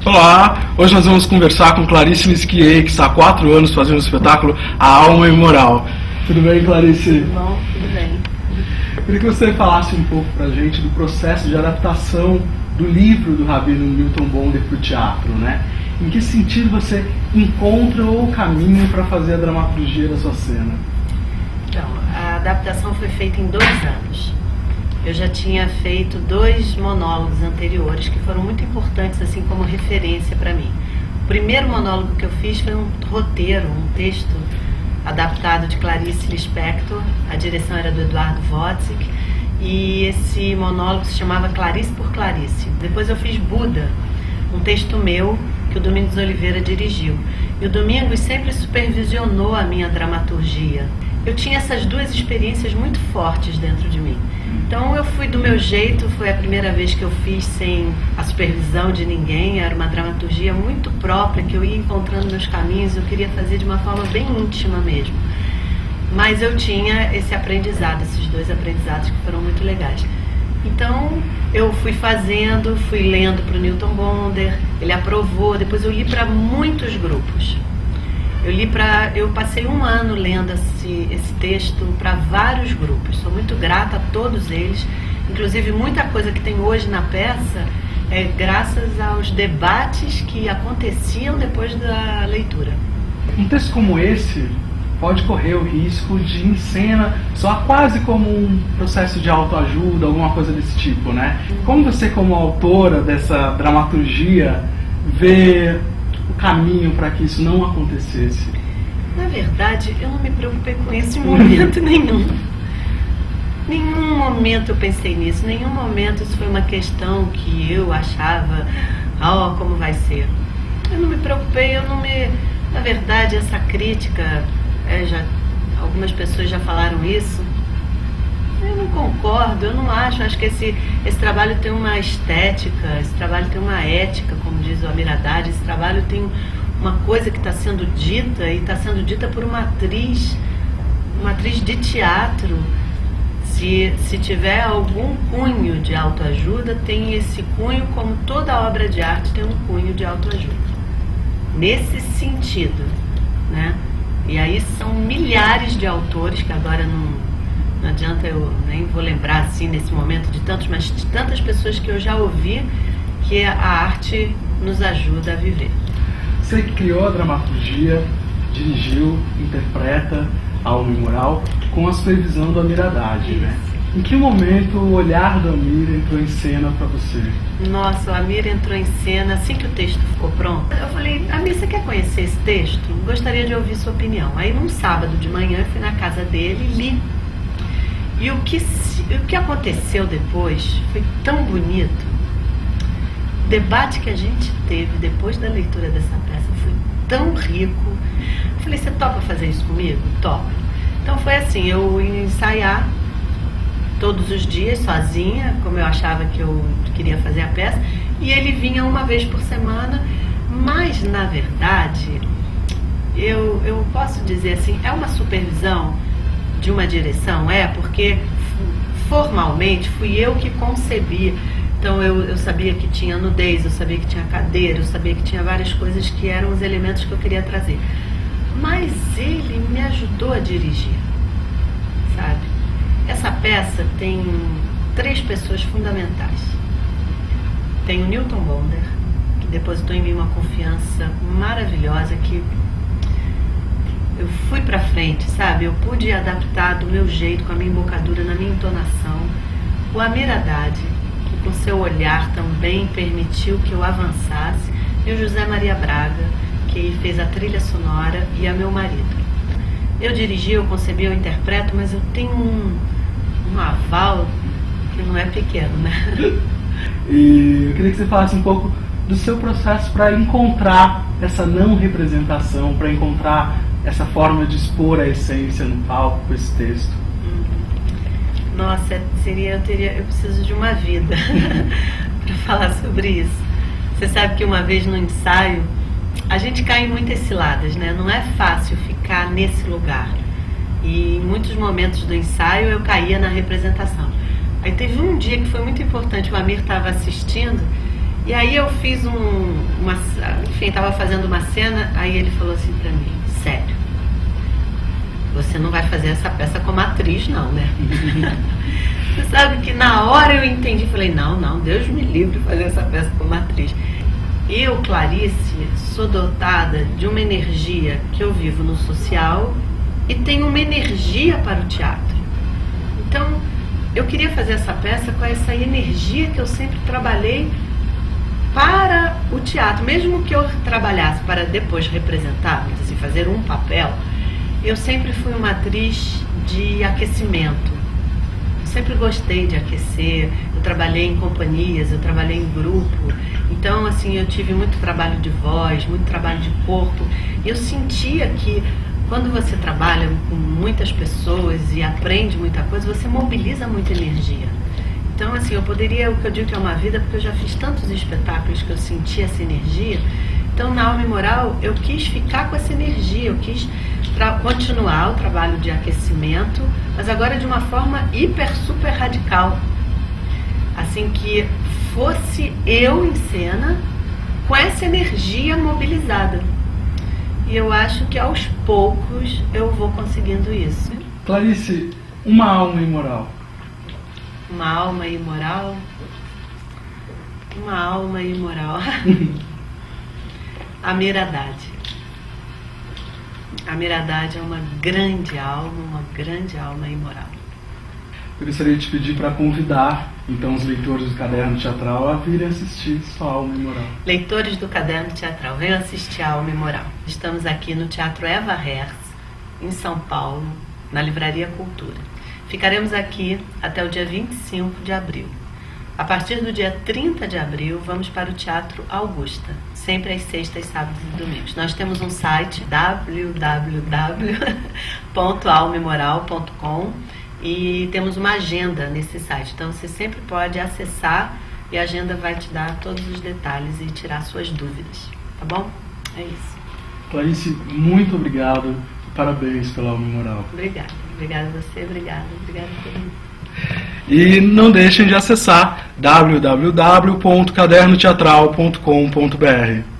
Olá, hoje nós vamos conversar com Clarice Nisquier, que está há 4 anos fazendo o espetáculo A Alma Imoral. Tudo bem, Clarice? Tudo bom, tudo bem. Eu queria que você falasse um pouco pra gente do processo de adaptação do livro do Rabino Newton Bonder para o teatro, né? Em que sentido você encontra o caminho para fazer a dramaturgia da sua cena? Então, a adaptação foi feita em 2 anos. Eu já tinha feito 2 monólogos anteriores que foram muito importantes, assim como referência para mim. O primeiro monólogo que eu fiz foi um roteiro, um texto adaptado de Clarice Lispector. A direção era do Eduardo Wozzeck e esse monólogo se chamava Clarice por Clarice. Depois eu fiz Buda, um texto meu que o Domingos Oliveira dirigiu. E o Domingos sempre supervisionou a minha dramaturgia. Eu tinha essas 2 experiências muito fortes dentro de mim. Então eu fui do meu jeito, foi a primeira vez que eu fiz sem a supervisão de ninguém, era uma dramaturgia muito própria, que eu ia encontrando meus caminhos, eu queria fazer de uma forma bem íntima mesmo. Mas eu tinha esse aprendizado, esses 2 aprendizados que foram muito legais. Então eu fui fazendo, fui lendo para o Newton Bonder, ele aprovou, depois eu li para muitos grupos. Eu passei 1 ano lendo esse texto para vários grupos, sou muito grata a todos eles, inclusive muita coisa que tem hoje na peça é graças aos debates que aconteciam depois da leitura. Um texto como esse pode correr o risco de em cena soar quase como um processo de autoajuda, alguma coisa desse tipo, né? Como você, como autora dessa dramaturgia, vê o caminho para que isso não acontecesse? Na verdade, eu não me preocupei com isso em momento nenhum. Nenhum momento eu pensei nisso, nenhum momento isso foi uma questão que eu achava, como vai ser. Eu não me preocupei, Na verdade, essa crítica, algumas pessoas já falaram isso, eu não concordo, eu não acho que esse trabalho tem uma estética, esse trabalho tem uma ética, como diz o Amir Haddad, esse trabalho tem uma coisa que está sendo dita, e está sendo dita por uma atriz de teatro. Se tiver algum cunho de autoajuda, tem esse cunho, como toda obra de arte tem um cunho de autoajuda. Nesse sentido, né? E aí são milhares de autores, que agora não adianta, eu nem vou lembrar assim nesse momento de tantos, mas de tantas pessoas que eu já ouvi que a arte nos ajuda a viver. Você que criou a dramaturgia, dirigiu, interpreta A Alma Imoral com a supervisão do Amir Haddad, né? Em que momento o olhar do Amir entrou em cena para você? Nossa, o Amir entrou em cena assim que o texto ficou pronto. Eu falei, Amir, você quer conhecer esse texto? Gostaria de ouvir sua opinião. Aí num sábado de manhã eu fui na casa dele e li. E o que aconteceu depois foi tão bonito. O debate que a gente teve depois da leitura dessa peça foi tão rico. Eu falei, você topa fazer isso comigo? Topa. Então foi assim, eu ia ensaiar todos os dias, sozinha, como eu achava que eu queria fazer a peça, e ele vinha uma vez por semana, mas na verdade, eu posso dizer assim, é uma supervisão de uma direção, porque formalmente fui eu que concebi. Então eu sabia que tinha nudez, eu sabia que tinha cadeira, eu sabia que tinha várias coisas que eram os elementos que eu queria trazer. Mas ele me ajudou a dirigir, sabe? Essa peça tem 3 pessoas fundamentais. Tem o Newton Bonder, que depositou em mim uma confiança maravilhosa, que eu fui pra frente, sabe? Eu pude adaptar do meu jeito, com a minha embocadura, na minha entonação. O Amir Haddad, que com seu olhar também permitiu que eu avançasse. E o José Maria Braga, que fez a trilha sonora, e a meu marido. Eu dirigi, eu concebi, eu interpreto, mas eu tenho um aval que não é pequeno, né? E eu queria que você falasse um pouco do seu processo para encontrar essa não representação, para encontrar essa forma de expor a essência no palco com esse texto. Nossa, eu preciso de uma vida para falar sobre isso. Você sabe que uma vez no ensaio, a gente cai em muitas ciladas, né? Não é fácil ficar nesse lugar. E em muitos momentos do ensaio eu caía na representação. Aí teve um dia que foi muito importante, o Amir estava assistindo E aí eu fiz enfim, estava fazendo uma cena, aí ele falou assim pra mim, sério, você não vai fazer essa peça como atriz não, né? Você sabe que na hora eu entendi, falei, não, Deus me livre de fazer essa peça como atriz. Eu, Clarice, sou dotada de uma energia que eu vivo no social e tenho uma energia para o teatro. Então, eu queria fazer essa peça com essa energia que eu sempre trabalhei para o teatro. Mesmo que eu trabalhasse para depois representar, assim, fazer um papel, eu sempre fui uma atriz de aquecimento. Eu sempre gostei de aquecer, eu trabalhei em companhias, eu trabalhei em grupo. Então, assim, eu tive muito trabalho de voz, muito trabalho de corpo. Eu sentia que quando você trabalha com muitas pessoas e aprende muita coisa, você mobiliza muita energia. Então, assim, o que eu digo que é uma vida, porque eu já fiz tantos espetáculos que eu senti essa energia. Então, na Alma e Moral, eu quis ficar com essa energia, eu quis continuar o trabalho de aquecimento, mas agora de uma forma super radical. Assim, que fosse eu em cena com essa energia mobilizada. E eu acho que aos poucos eu vou conseguindo isso. Clarice, uma alma imoral. Uma alma imoral? Uma alma imoral. A Miradade. A Miradade é uma grande alma imoral. Eu gostaria de te pedir para convidar, então, os leitores do Caderno Teatral a virem assistir sua Alma Imoral. Leitores do Caderno Teatral, venham assistir a Alma Imoral. Estamos aqui no Teatro Eva Herz, em São Paulo, na Livraria Cultura. Ficaremos aqui até o dia 25 de abril. A partir do dia 30 de abril, vamos para o Teatro Augusta, sempre às sextas, sábados e domingos. Nós temos um site, www.almaimoral.com, e temos uma agenda nesse site. Então você sempre pode acessar e a agenda vai te dar todos os detalhes e tirar suas dúvidas. Tá bom? É isso. Clarice, muito obrigado. Parabéns pela Alma Imoral. Obrigada. Obrigada a você, obrigada a todo mundo. E não deixem de acessar www.cadernoteatral.com.br.